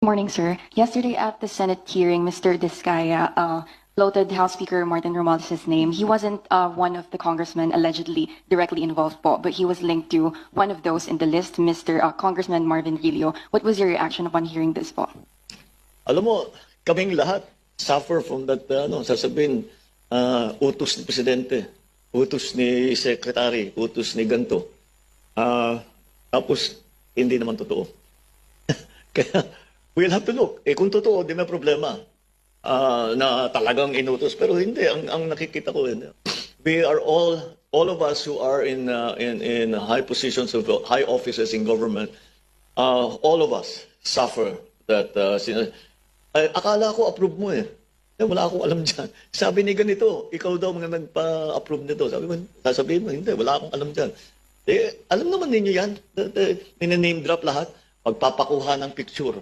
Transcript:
Morning, sir. Yesterday at the Senate hearing, Mr. Discaya floated House Speaker Martin Romualdez' name. He wasn't one of the congressmen allegedly directly involved po, but he was linked to one of those in the list, Mr. Congressman Marvin Rillo. What was your reaction upon hearing this po? Alam mo, kaming lahat suffer from that, sasabihin, utos ni Presidente, utos ni Secretary, utos ni ganto. Tapos, hindi naman totoo. Kaya, we'll have to look. Kung totoo, di may problema na talagang inutos. Pero hindi, ang nakikita ko, we are all of us who are in high positions of high offices in government, all of us suffer that. Akala ko approve mo eh. Wala akong alam dyan. Sabi ni ganito, ikaw daw mga nagpa-approve nito. Sabi ko, sasabihin mo, hindi, wala akong alam dyan. Alam naman ninyo yan. Name drop lahat. Pagpapakuha ng picture.